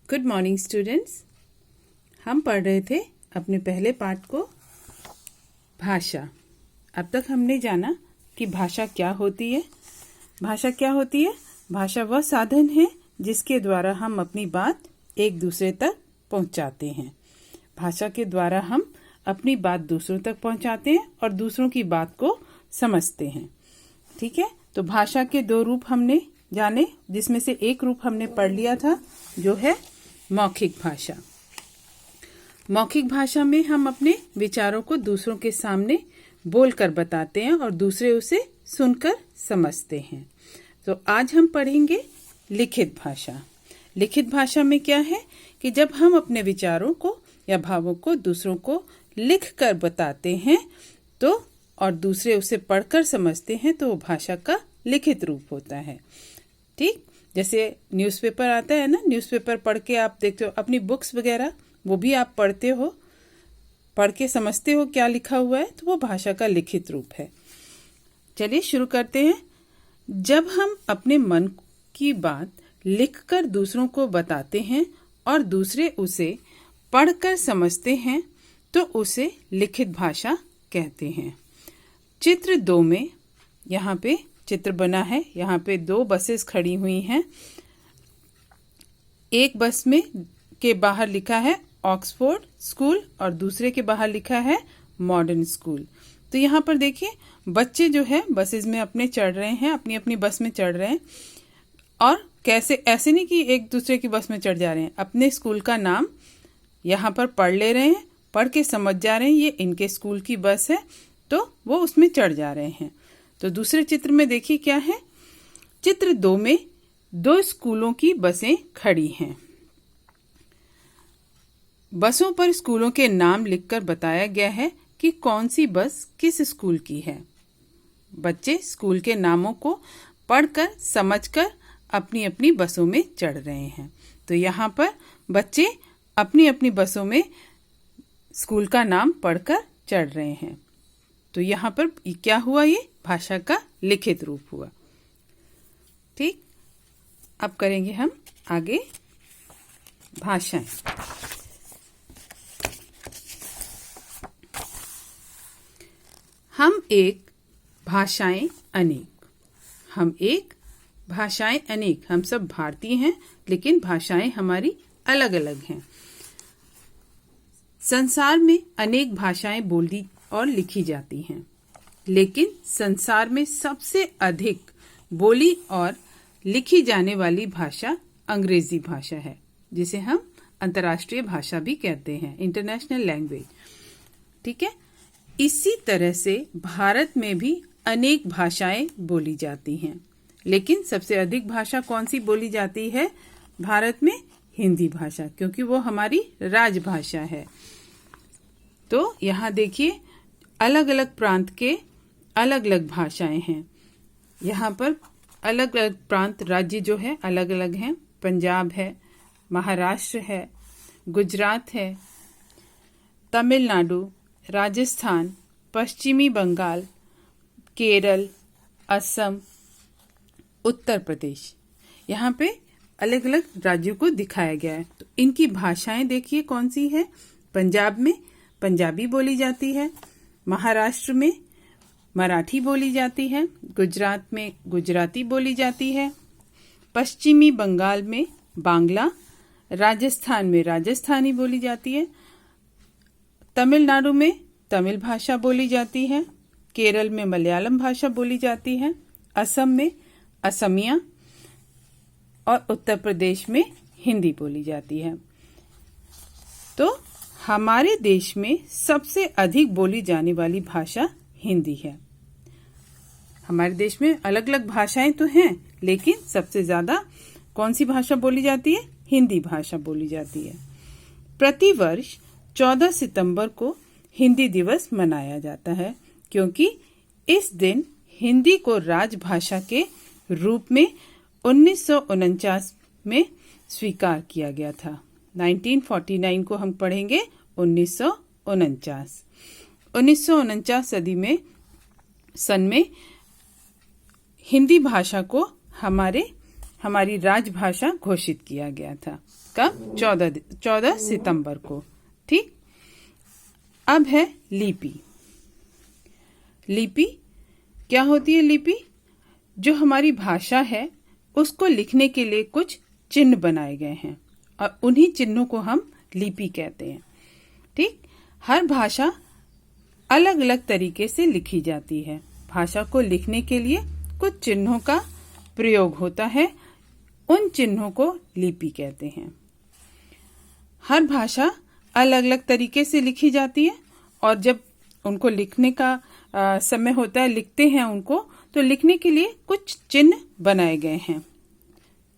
Good morning students. हम पढ़ रहे थे अपने पहले पाठ को भाषा। अब तक हमने जाना कि भाषा क्या होती है। भाषा क्या होती है? भाषा वह साधन है जिसके द्वारा हम अपनी बात एक दूसरे तक पहुंचाते हैं। भाषा के द्वारा हम अपनी बात दूसरों तक पहुंचाते हैं और दूसरों की बात को समझते हैं। ठीक है, तो भाषा के दो रूप हमने जाने, जिसमें से एक रूप हमने पढ़ लिया था जो है मौखिक भाषा। मौखिक भाषा में हम अपने विचारों को दूसरों के सामने बोलकर बताते हैं और दूसरे उसे सुनकर समझते हैं। तो आज हम पढ़ेंगे लिखित भाषा। लिखित भाषा में क्या है कि जब हम अपने विचारों को या भावों को दूसरों को लिख कर बताते हैं तो और दूसरे उसे पढ़कर समझते हैं तो वो भाषा का लिखित रूप होता है। ठीक, जैसे न्यूज़पेपर आता है ना, न्यूज़पेपर पढ़ के आप देखते हो, अपनी बुक्स वगैरह वो भी आप पढ़ते हो, पढ़ के समझते हो क्या लिखा हुआ है, तो वो भाषा का लिखित रूप है। चलिए शुरू करते हैं। जब हम अपने मन की बात लिखकर दूसरों को बताते हैं और दूसरे उसे पढ़कर समझते हैं तो उसे लिखित भाषा कहते हैं। चित्र 2 में यहाँ पे चित्र बना है। यहाँ पे 2 बसेस खड़ी हुई हैं। एक बस में के बाहर लिखा है ऑक्सफोर्ड स्कूल और दूसरे के बाहर लिखा है मॉडर्न स्कूल। तो यहाँ पर देखिए बच्चे जो है बसेस में अपने चढ़ रहे हैं, अपनी अपनी बस में चढ़ रहे हैं। और कैसे, ऐसे नहीं कि एक दूसरे की बस में चढ़ जा रहे हैं, अपने स्कूल का नाम यहाँ पर पढ़ ले रहे हैं, पढ़ के समझ जा रहे हैं ये इनके स्कूल की बस है, तो वो उसमें चढ़ जा रहे हैं। तो दूसरे चित्र में देखिए क्या है। चित्र 2 में 2 स्कूलों की बसें खड़ी हैं। बसों पर स्कूलों के नाम लिखकर बताया गया है कि कौन सी बस किस स्कूल की है। बच्चे स्कूल के नामों को पढ़कर समझकर अपनी अपनी बसों में चढ़ रहे हैं। तो यहाँ पर बच्चे अपनी अपनी बसों में स्कूल का नाम पढ़कर चढ़ रहे हैं। तो यहाँ पर क्या हुआ? ये भाषा का लिखित रूप हुआ। ठीक, अब करेंगे हम आगे भाषाएं। हम एक भाषाएं अनेक। हम एक भाषाएं अनेक। हम सब भारतीय हैं लेकिन भाषाएं हमारी अलग अलग हैं। संसार में अनेक भाषाएं बोली और लिखी जाती हैं, लेकिन संसार में सबसे अधिक बोली और लिखी जाने वाली भाषा अंग्रेजी भाषा है, जिसे हम अंतर्राष्ट्रीय भाषा भी कहते हैं, इंटरनेशनल लैंग्वेज। ठीक है, इसी तरह से भारत में भी अनेक भाषाएं बोली जाती हैं, लेकिन सबसे अधिक भाषा कौन सी बोली जाती है भारत में? हिंदी भाषा, क्योंकि वो हमारी राजभाषा है। तो यहाँ देखिए अलग अलग प्रांत के अलग अलग भाषाएं हैं। यहाँ पर अलग अलग प्रांत, राज्य जो है अलग अलग हैं। पंजाब है, महाराष्ट्र है, गुजरात है, तमिलनाडु, राजस्थान, पश्चिमी बंगाल, केरल, असम, उत्तर प्रदेश। यहाँ पे अलग अलग राज्यों को दिखाया गया है। तो इनकी भाषाएं देखिए कौन सी है। पंजाब में पंजाबी बोली जाती है, महाराष्ट्र में मराठी बोली जाती है, गुजरात में गुजराती बोली जाती है, पश्चिमी बंगाल में बांग्ला, राजस्थान में राजस्थानी बोली जाती है, तमिलनाडु में तमिल भाषा बोली जाती है, केरल में मलयालम भाषा बोली जाती है, असम में असमिया और उत्तर प्रदेश में हिंदी बोली जाती है। तो हमारे देश में सबसे अधिक बोली जाने वाली भाषा हिंदी है। हमारे देश में अलग अलग भाषाएं तो हैं, लेकिन सबसे ज्यादा कौन सी भाषा बोली जाती है? हिंदी भाषा बोली जाती है। प्रतिवर्ष 14 सितंबर को हिंदी दिवस मनाया जाता है, क्योंकि इस दिन हिंदी को राजभाषा के रूप में 1949 में स्वीकार किया गया था। 1949 को हम पढ़ेंगे 1949। 1949 सन में हिंदी भाषा को हमारी राजभाषा घोषित किया गया था। कब? 14 सितंबर को। ठीक। अब है लिपि। लिपि क्या होती है? लिपि जो हमारी भाषा है उसको लिखने के लिए कुछ चिन्ह बनाए गए हैं और उन्हीं चिन्हों को हम लिपि कहते हैं। ठीक। हर भाषा अलग अलग तरीके से लिखी जाती है। भाषा को लिखने के लिए कुछ चिन्हों का प्रयोग होता है, उन चिन्हों को लिपि कहते हैं। हर भाषा अलग अलग तरीके से लिखी जाती है और जब उनको लिखने का समय होता है, लिखते हैं उनको, तो लिखने के लिए कुछ चिन्ह बनाए गए हैं।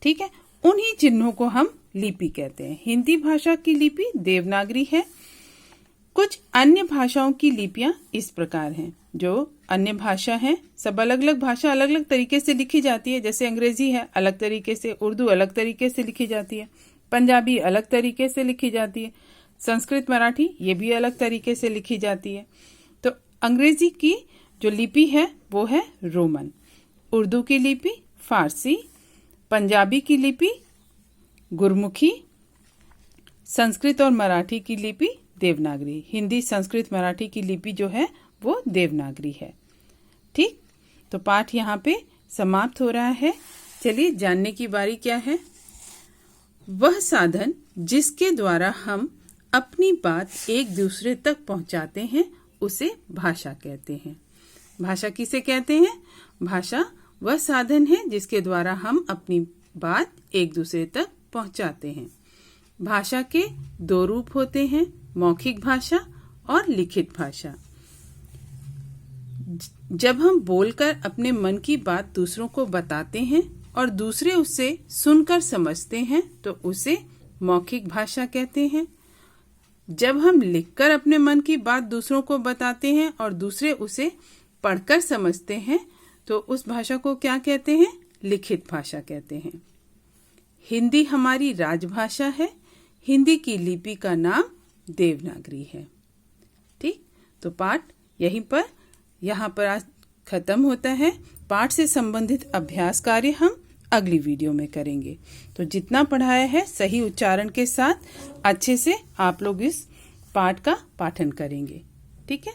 ठीक है, उन्हीं चिन्हों को हम लिपि कहते हैं। हिंदी भाषा की लिपि देवनागरी है। कुछ अन्य भाषाओं की लिपियां इस प्रकार हैं। जो अन्य भाषा हैं, सब अलग अलग भाषा अलग अलग तरीके से लिखी जाती है। जैसे अंग्रेजी है अलग तरीके से, उर्दू अलग तरीके से लिखी जाती है, पंजाबी अलग तरीके से लिखी जाती है, संस्कृत मराठी ये भी अलग तरीके से लिखी जाती है। तो अंग्रेजी की जो लिपि है वो है रोमन, उर्दू की लिपि फारसी, पंजाबी की लिपि गुरमुखी, संस्कृत और मराठी की लिपि देवनागरी। हिंदी, संस्कृत, मराठी की लिपि जो है वो देवनागरी है। ठीक। तो पाठ यहाँ पे समाप्त हो रहा है। चलिए जानने की बारी क्या है। वह साधन जिसके द्वारा हम अपनी बात एक दूसरे तक पहुंचाते हैं उसे भाषा कहते हैं। भाषा किसे कहते हैं? भाषा वह साधन है जिसके द्वारा हम अपनी बात एक दूसरे तक पहुंचाते हैं। भाषा के दो रूप होते हैं, मौखिक भाषा और लिखित भाषा। जब हम बोलकर अपने मन की बात दूसरों को बताते हैं और दूसरे उससे सुनकर समझते हैं तो उसे मौखिक भाषा कहते हैं। जब हम लिखकर अपने मन की बात दूसरों को बताते हैं और दूसरे उसे पढ़कर समझते हैं तो उस भाषा को क्या कहते हैं? लिखित भाषा कहते हैं। हिंदी हमारी राजभाषा है। हिंदी की लिपि का नाम देवनागरी है। ठीक। तो पाठ यहाँ पर आज खत्म होता है। पाठ से संबंधित अभ्यास कार्य हम अगली वीडियो में करेंगे। तो जितना पढ़ाया है सही उच्चारण के साथ अच्छे से आप लोग इस पाठ का पाठन करेंगे। ठीक है।